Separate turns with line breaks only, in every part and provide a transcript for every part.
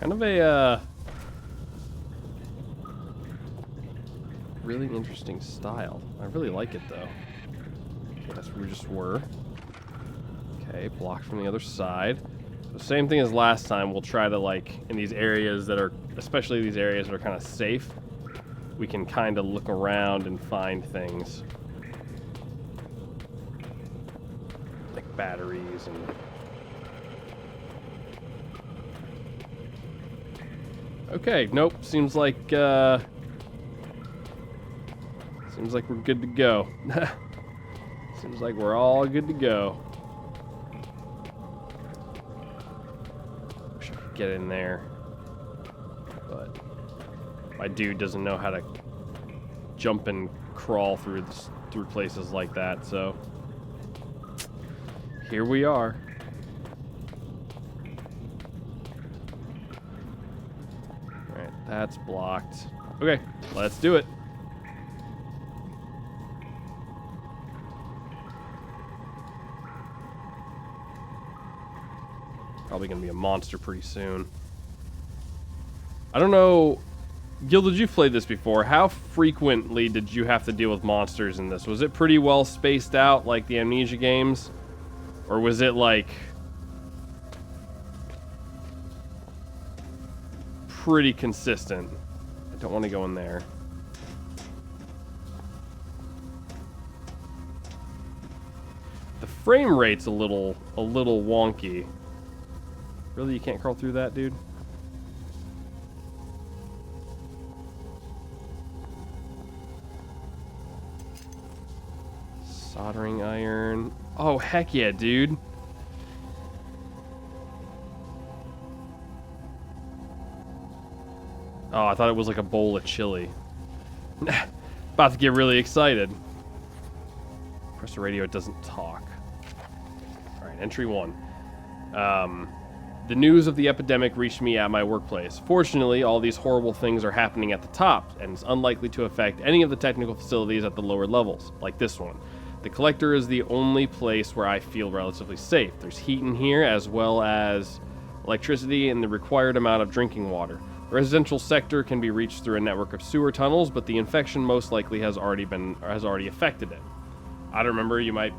Kind of a really interesting style. I really like it though. Okay, that's where we just were. Okay, blocked from the other side. So same thing as last time. We'll try to, like, in these areas that are, especially these areas that are kind of safe, we can kind of look around and find things. Like batteries and... Okay, nope. Seems like we're good to go. Seems like we're all good to go. Wish I could get in there, but my dude doesn't know how to jump and crawl through places like that. So here we are. All right, that's blocked. Okay, let's do it. Probably gonna be a monster pretty soon. I don't know, Gilded, you've played this before. How frequently did you have to deal with monsters in this? Was it pretty well spaced out like the Amnesia games? Or was it like pretty consistent? I don't want to go in there. The frame rate's a little wonky. Really, you can't crawl through that, dude? Soldering iron. Oh, heck yeah, dude. Oh, I thought it was like a bowl of chili. About to get really excited. Press the radio, it doesn't talk. Alright, entry 1. The news of the epidemic reached me at my workplace. Fortunately, all these horrible things are happening at the top, and it's unlikely to affect any of the technical facilities at the lower levels, like this one. The collector is the only place where I feel relatively safe. There's heat in here, as well as electricity and the required amount of drinking water. The residential sector can be reached through a network of sewer tunnels, but the infection most likely has already affected it. I don't remember, you might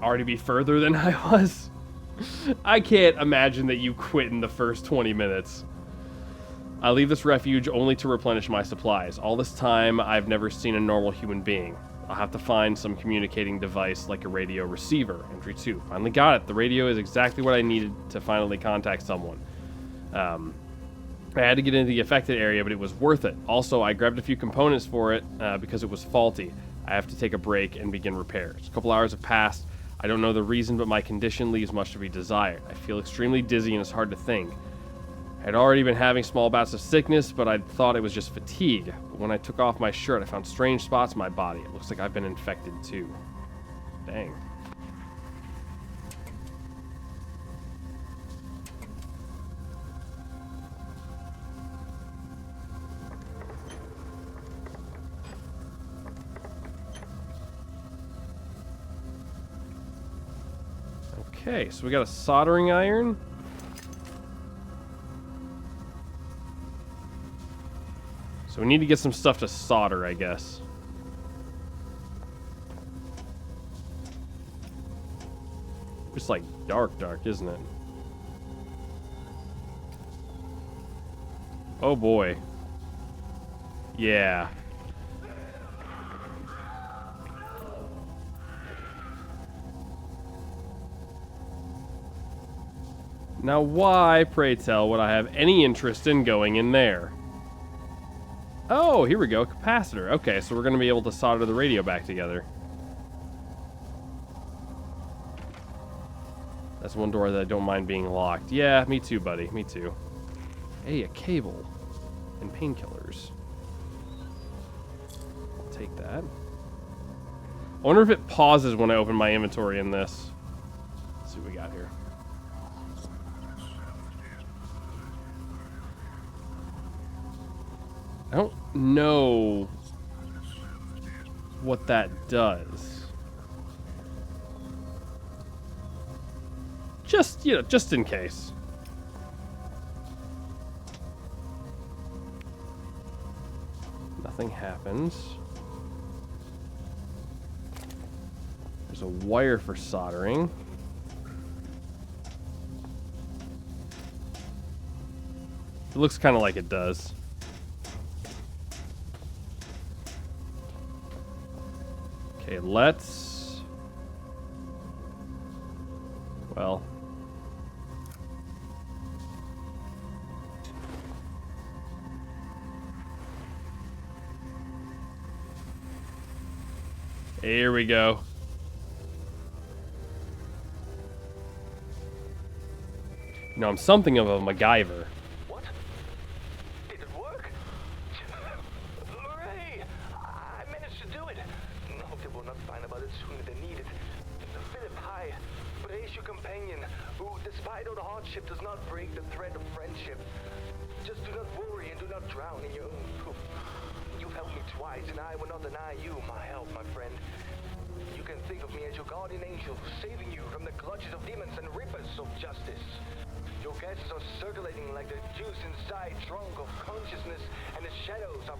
already be further than I was. I can't imagine that you quit in the first 20 minutes. I leave this refuge only to replenish my supplies. All this time, I've never seen a normal human being. I'll have to find some communicating device like a radio receiver. Entry 2. Finally got it. The radio is exactly what I needed to finally contact someone. I had to get into the affected area, but it was worth it. Also, I grabbed a few components for it because it was faulty. I have to take a break and begin repairs. A couple hours have passed. I don't know the reason, but my condition leaves much to be desired. I feel extremely dizzy and it's hard to think. I had already been having small bouts of sickness, but I thought it was just fatigue. But when I took off my shirt, I found strange spots in my body. It looks like I've been infected too. Dang. Okay, so we got a soldering iron. So we need to get some stuff to solder, I guess. It's like dark, isn't it? Oh boy. Yeah. Now why, pray tell, would I have any interest in going in there? Oh, here we go, capacitor. Okay, so we're going to be able to solder the radio back together. That's one door that I don't mind being locked. Yeah, me too, buddy, me too. Hey, a cable and painkillers. I'll take that. I wonder if it pauses when I open my inventory in this. Let's see what we got here. I don't know what that does. Just in case. happens. There's a wire for soldering. It looks kind of like it does. Okay, let's... Well... Here we go. You know, I'm something of a MacGyver.
What? Did it work? Hooray! I managed to do it. I hope they will not find about it sooner than needed. Philip, hi. Brace your companion, who, despite all the hardship, does not break the thread of friendship. Just do not worry and do not drown in your own poop. You've helped me twice, and I will not deny you my help, my friend. You can think of me as your guardian angel, saving you from the clutches of demons and reapers of justice. Your gases are circulating like the juice inside trunk of consciousness, and the shadows are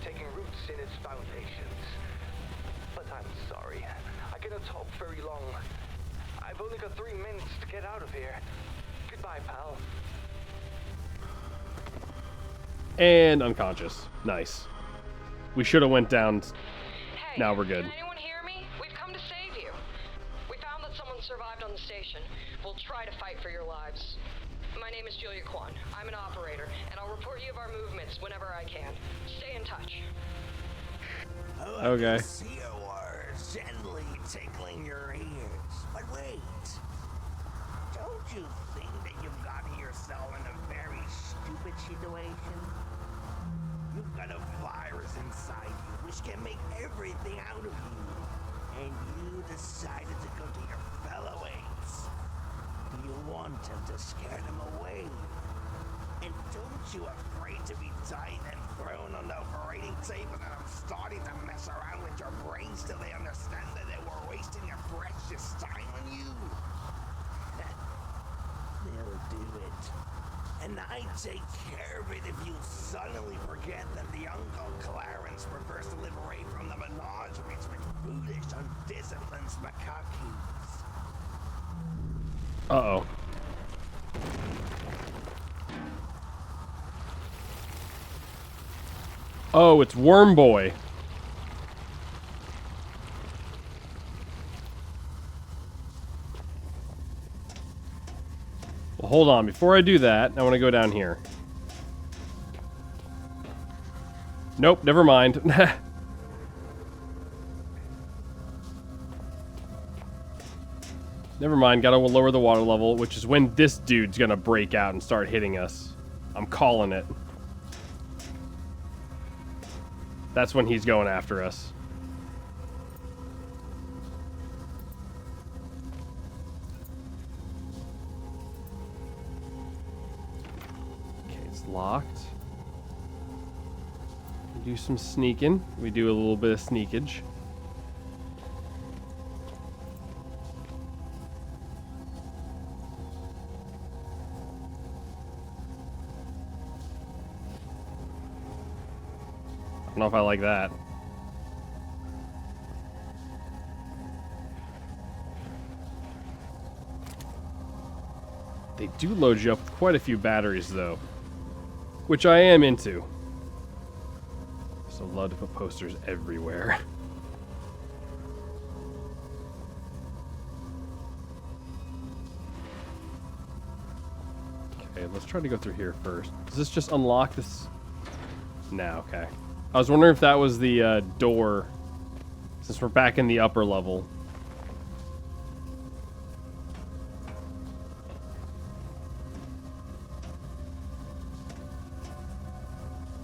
taking roots in its foundations. But I'm sorry, I cannot talk very long. I've only got 3 minutes to get out of here. Goodbye, pal.
And unconscious. Nice. We should have went down.
Hey,
now we're good.
Can anyone hear me? We've come to save you. We found that someone survived on the station. We'll try to fight for your lives. My name is Julia Kwan. I'm an operator, and I'll report you of our movements whenever I can. Stay in touch.
Okay.
CORs gently tickling your ears. But wait. Don't you think that you've gotten yourself in a very stupid situation? You've got a virus inside you which can make everything out of you. And you decided to go to your fellow apes. You wanted to scare them away. And don't you afraid to be tied and thrown on the operating table that I'm starting to mess around with your brains till they understand that they were wasting their precious time on you? They'll do it. And I take care of it if you suddenly forget that the Uncle Clarence prefers to live away from the menageries with foolish, undisciplined macaques.
Uh-oh. Oh, it's Worm Boy. Well, hold on. Before I do that, I want to go down here. Nope, never mind. Never mind, gotta lower the water level, which is when this dude's gonna break out and start hitting us. I'm calling it. That's when he's going after us. Okay, it's locked. We do some sneaking. We do a little bit of sneakage. I don't know if I like that. They do load you up with quite a few batteries, though, which I am into. So love to put posters everywhere. Okay, let's try to go through here first. Does this just unlock this? No, okay. I was wondering if that was the door, since we're back in the upper level.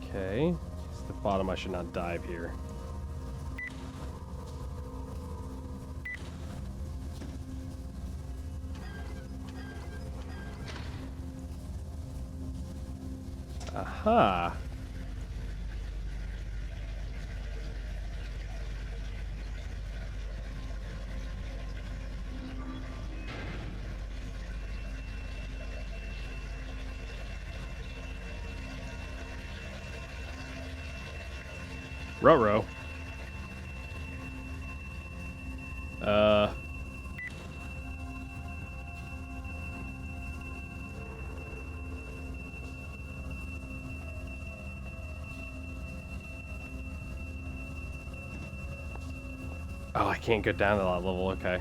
Okay, it's the bottom. I should not dive here. Aha. Ruh-roh. Oh, I can't get down to that level. Okay.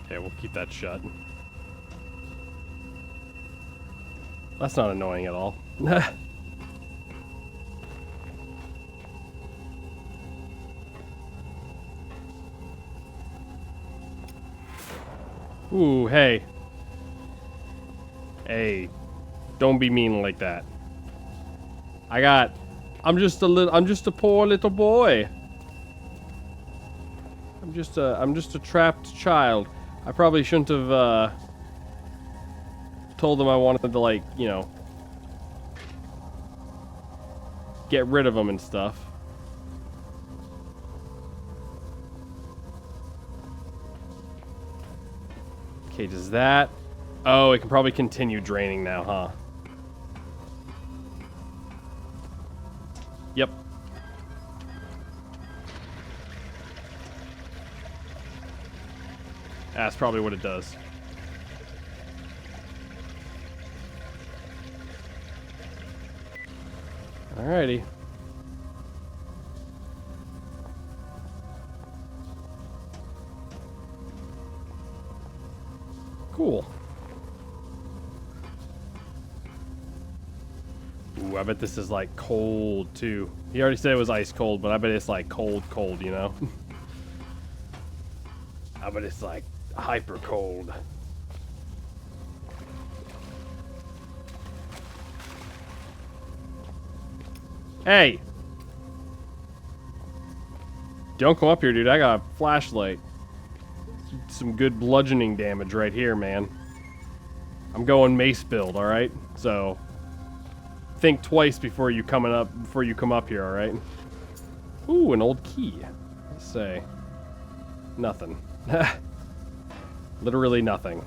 Okay, we'll keep that shut. That's not annoying at all. Ooh, hey. Hey. Don't be mean like that. I'm just a poor little boy. I'm just a trapped child. I probably shouldn't have told them I wanted to, like, you know, get rid of them and stuff. Okay, does that... Oh, it can probably continue draining now, huh? Yep. That's probably what it does. Alrighty. Cool. Ooh, I bet this is like cold too. He already said it was ice cold, but I bet it's like cold, you know? I bet it's like hyper cold. Hey! Don't come up here, dude. I got a flashlight. Some good bludgeoning damage right here, man. I'm going mace build, alright? So think twice before you come up here, alright? Ooh, an old key. Let's say. Nothing. Literally nothing.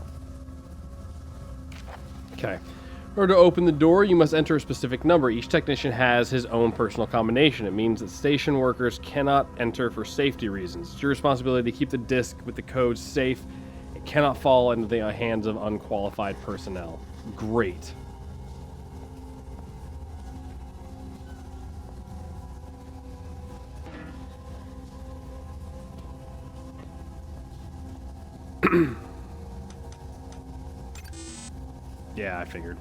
Okay. In order to open the door, you must enter a specific number. Each technician has his own personal combination. It means that station workers cannot enter for safety reasons. It's your responsibility to keep the disc with the codes safe. It cannot fall into the hands of unqualified personnel. Great. Yeah, I figured.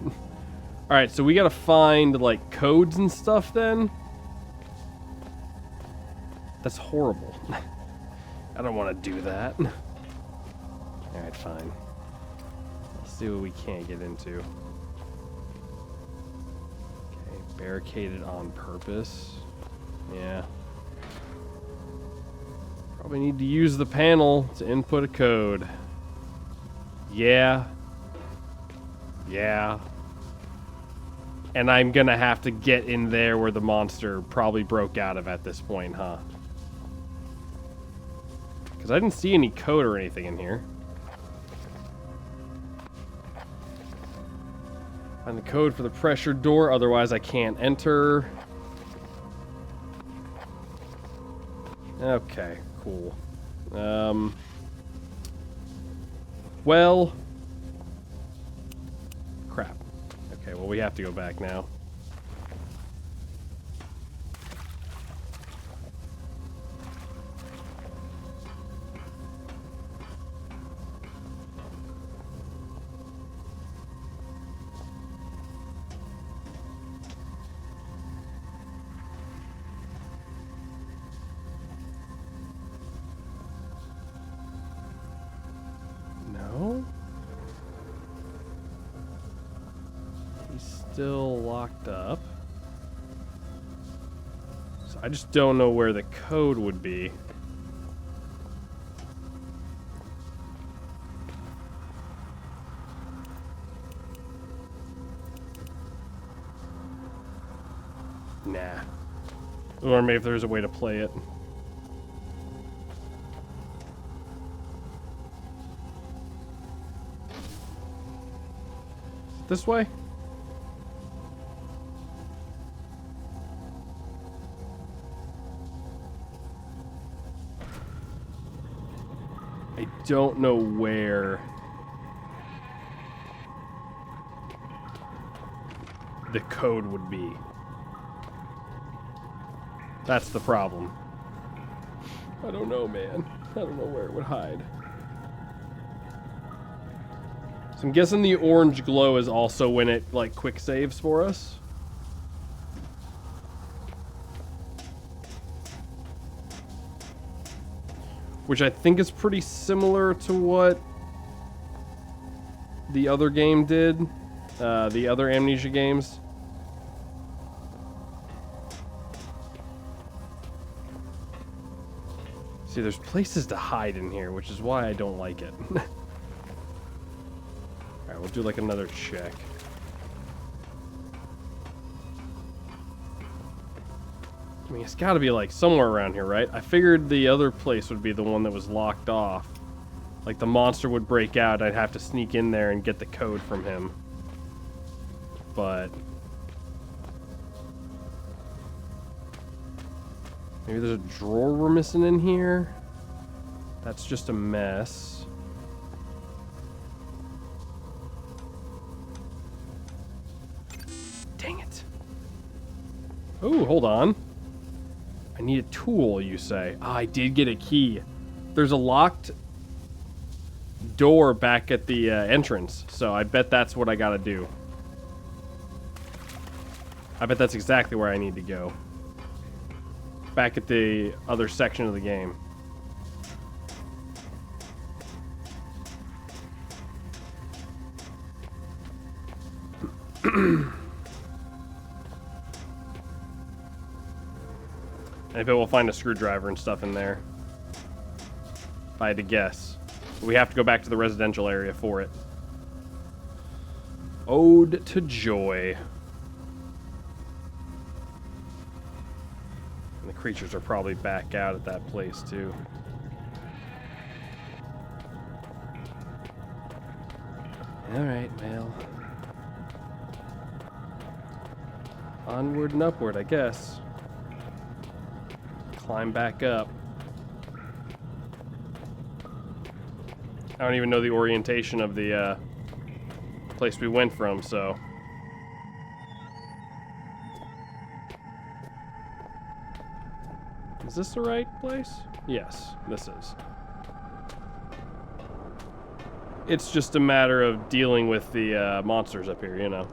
Alright, so we gotta find, like, codes and stuff then? That's horrible. I don't want to do that. Alright, fine. Let's see what we can't get into. Okay, barricaded on purpose. Yeah. Probably need to use the panel to input a code. Yeah. Yeah. And I'm gonna have to get in there where the monster probably broke out of at this point, huh? Because I didn't see any code or anything in here. Find the code for the pressure door, otherwise I can't enter. Okay, cool. Well... Crap. Okay, well, we have to go back now. No? Still locked up. So I just don't know where the code would be. Nah. Or maybe if there's a way to play it. This way? I don't know where the code would be. That's the problem. I don't know, man. I don't know where it would hide. So I'm guessing the orange glow is also when it, like, quick saves for us. Which I think is pretty similar to what the other game did. The other Amnesia games. See, there's places to hide in here, which is why I don't like it. Alright, we'll do like another check. I mean, it's gotta be like somewhere around here, right? I figured the other place would be the one that was locked off. Like the monster would break out, I'd have to sneak in there and get the code from him. But maybe there's a drawer we're missing in here. That's just a mess. Dang it. Oh, hold on. I need a tool, you say. Ah, I did get a key. There's a locked door back at the entrance, so I bet that's what I gotta do. I bet that's exactly where I need to go. Back at the other section of the game. I bet we'll find a screwdriver and stuff in there. If I had to guess. But we have to go back to the residential area for it. Ode to Joy. And the creatures are probably back out at that place too. Alright, well. Onward and upward, I guess. Climb back up. I don't even know the orientation of the place we went from, so. Is this the right place? Yes, this is. It's just a matter of dealing with the monsters up here, you know.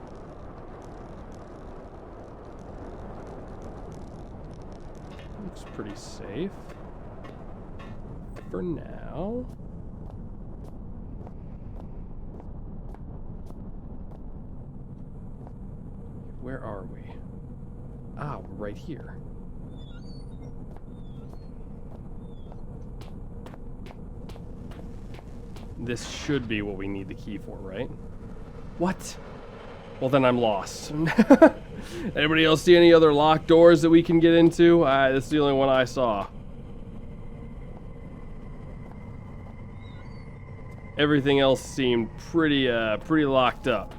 Looks pretty safe. For now. Where are we? Ah, we're right here. This should be what we need the key for, right? What? Well, then I'm lost. Anybody else see any other locked doors that we can get into? This is the only one I saw. Everything else seemed pretty locked up.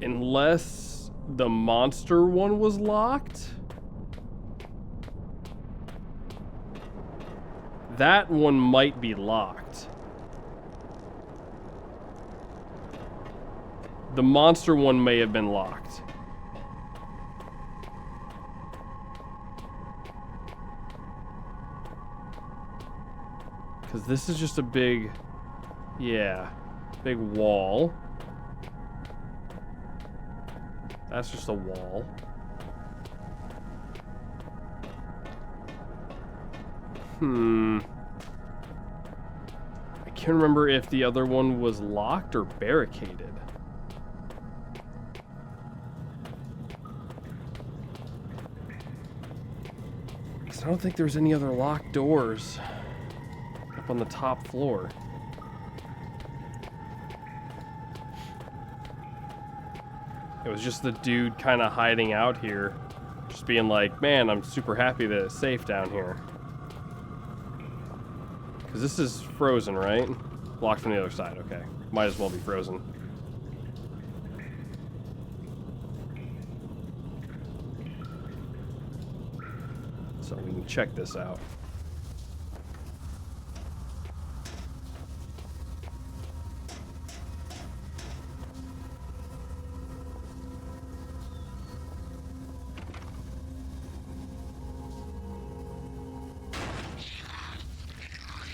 Unless the monster one was locked. That one might be locked. The monster one may have been locked. Because this is just a big, yeah, big wall. That's just a wall. I can't remember if the other one was locked or barricaded. Because I don't think there's any other locked doors up on the top floor. It was just the dude kind of hiding out here, just being like, man, I'm super happy that it's safe down here. Because this is frozen, right? Blocked from the other side, okay. Might as well be frozen. So we can check this out.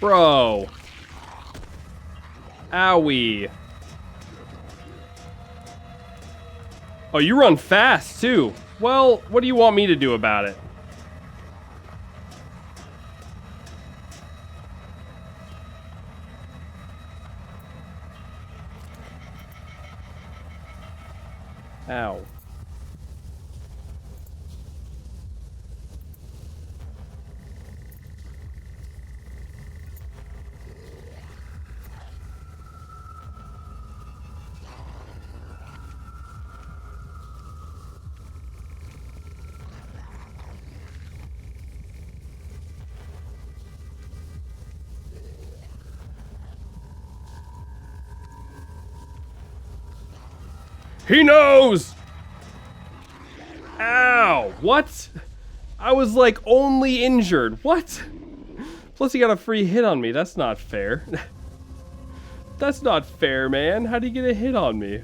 Bro. Owie. Oh, you run fast, too. Well, what do you want me to do about it? Ow. He knows! Ow! What? I was like only injured. What? Plus he got a free hit on me. That's not fair. That's not fair, man. How do you get a hit on me?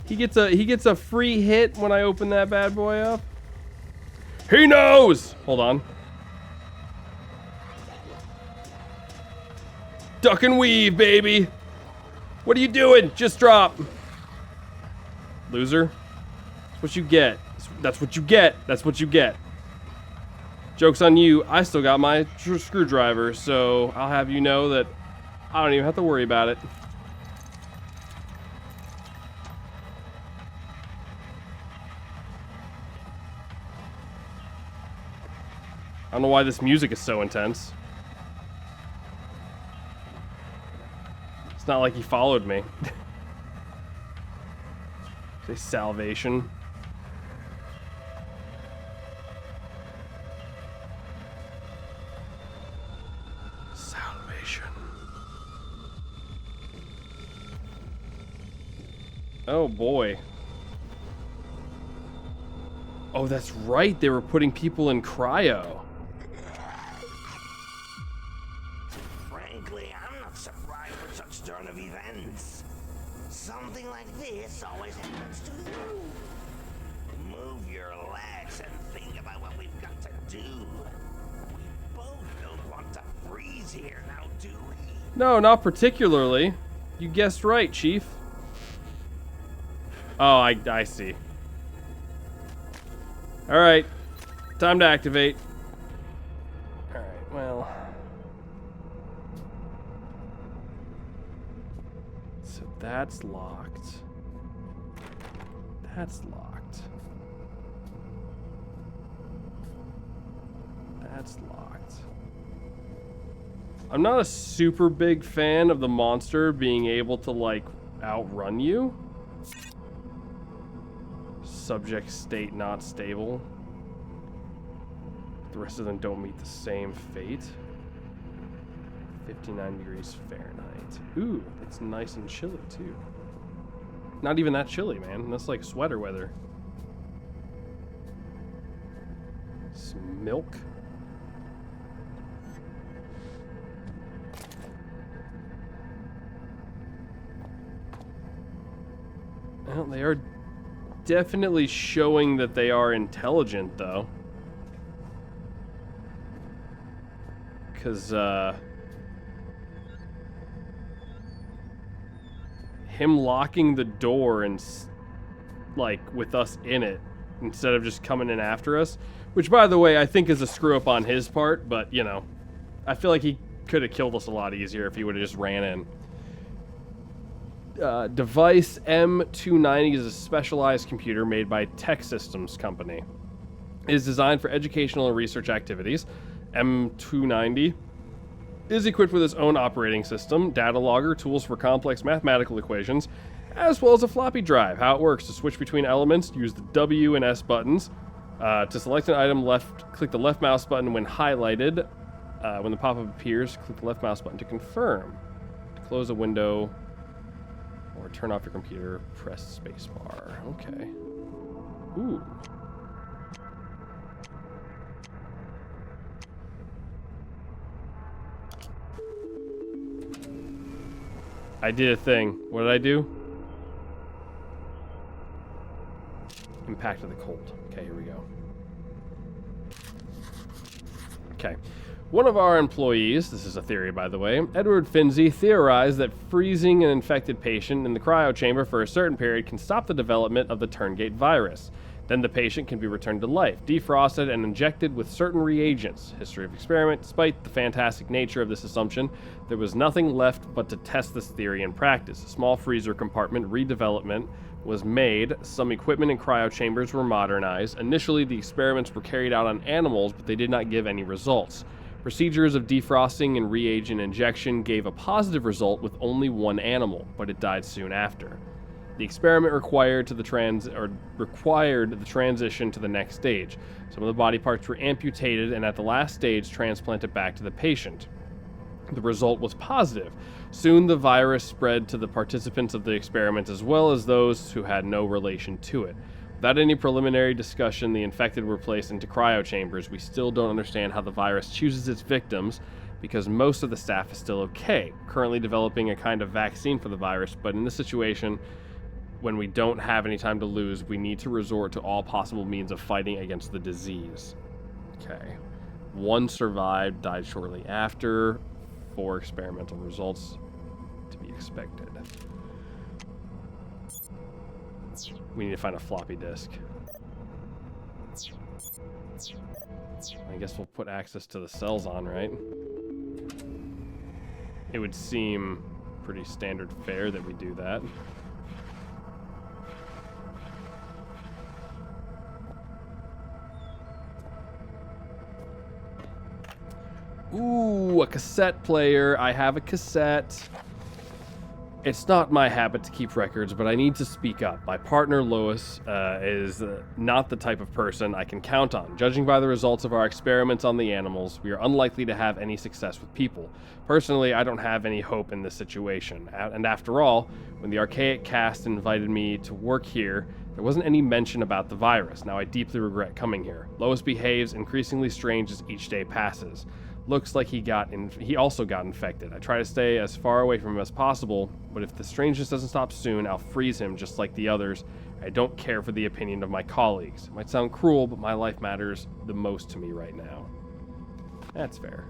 He gets a free hit when I open that bad boy up. He knows! Hold on. Duck and weave, baby. What are you doing? Just drop. Loser. That's what you get. That's what you get. That's what you get. Joke's on you. I still got my screwdriver, so I'll have you know that I don't even have to worry about it. I don't know why this music is so intense. It's not like he followed me. Say salvation. Salvation. Oh boy. Oh, that's right. They were putting people in cryo.
Frankly, I'm not surprised with such turn of events. Something like this always happens to you. Move your legs and think about what we've got to do. We both don't want to freeze here now, do we?
No, not particularly. You guessed right, Chief. Oh, I see. Alright. Time to activate. Alright, well. So that's locked. That's locked. That's locked. I'm not a super big fan of the monster being able to, like, outrun you. Subject state not stable. The rest of them don't meet the same fate. 59 degrees Fahrenheit. Ooh, that's nice and chilly too. Not even that chilly, man. That's like sweater weather. Some milk. Well, they are definitely showing that they are intelligent, though. Because, him locking the door and, like, with us in it, instead of just coming in after us, which, by the way, I think is a screw-up on his part, but, you know, I feel like he could have killed us a lot easier if he would have just ran in. Device M290 is a specialized computer made by Tech Systems Company. It is designed for educational and research activities. M290 is equipped with its own operating system, data logger, tools for complex mathematical equations, as well as a floppy drive. How it works: to switch between elements, use the W and S buttons. To select an item, click the left mouse button when highlighted. When the pop-up appears, click the left mouse button to confirm. To close a window or turn off your computer, press spacebar. Okay. Ooh. I did a thing. What did I do? Impact of the cold. Okay, here we go. Okay. One of our employees, this is a theory by the way, Edward Finzi, theorized that freezing an infected patient in the cryo chamber for a certain period can stop the development of the Turngate virus. Then the patient can be returned to life, defrosted, and injected with certain reagents. History of experiment. Despite the fantastic nature of this assumption, there was nothing left but to test this theory in practice. A small freezer compartment redevelopment was made. Some equipment and cryo chambers were modernized. Initially, the experiments were carried out on animals, but they did not give any results. Procedures of defrosting and reagent injection gave a positive result with only one animal, but it died soon after. The experiment required the transition to the next stage. Some of the body parts were amputated and at the last stage transplanted back to the patient. The result was positive. Soon the virus spread to the participants of the experiment as well as those who had no relation to it. Without any preliminary discussion, the infected were placed into cryo chambers. We still don't understand how the virus chooses its victims because most of the staff is still okay. Currently developing a kind of vaccine for the virus, but in this situation, when we don't have any time to lose, we need to resort to all possible means of fighting against the disease. Okay. 1 survived, died shortly after. 4 experimental results to be expected. We need to find a floppy disk. I guess we'll put access to the cells on, right? It would seem pretty standard fare that we do that. Ooh, a cassette player. I have a cassette. It's not my habit to keep records, but I need to speak up. My partner, Lois, is not the type of person I can count on. Judging by the results of our experiments on the animals, we are unlikely to have any success with people. Personally, I don't have any hope in this situation. And after all, when the archaic cast invited me to work here, there wasn't any mention about the virus. Now I deeply regret coming here. Lois behaves increasingly strange as each day passes. Looks like he also got infected. I try to stay as far away from him as possible, but if the strangeness doesn't stop soon, I'll freeze him just like the others. I don't care for the opinion of my colleagues. It might sound cruel, but my life matters the most to me right now. That's fair.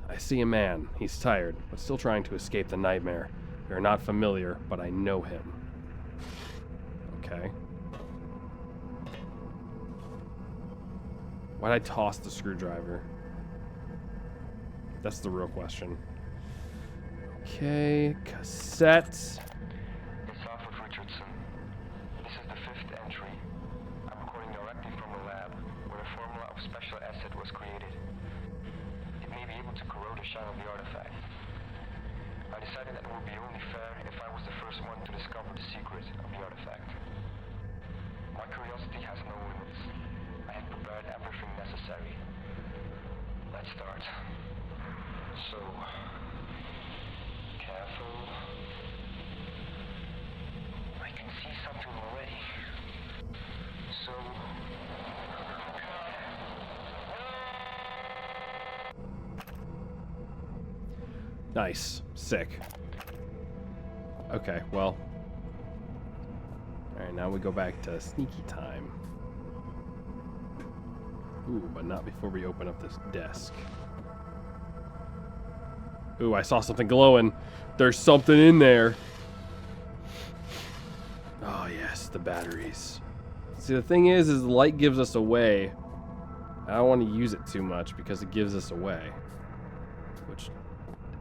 I see a man. He's tired, but still trying to escape the nightmare. We are not familiar, but I know him. Okay. Why'd I toss the screwdriver? That's the real question. Okay, cassettes.
It's Alfred Richardson. This is the 5th entry. I'm recording directly from a lab where a formula of special acid was created. It may be able to corrode the shell of the artifact. I decided that it would be only fair if I was the first one to discover the secret of the artifact. My curiosity has no limits. I have prepared everything necessary. Let's start. So, careful. I can see something already. So,
Nice. Sick. Okay, well. Alright, now we go back to sneaky time. Ooh, but not before we open up this desk. Ooh, I saw something glowing. There's something in there. Oh, yes, the batteries. See, the thing is the light gives us away. I don't want to use it too much because it gives us away. Which,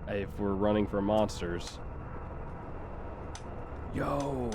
if we're running for monsters. Yo!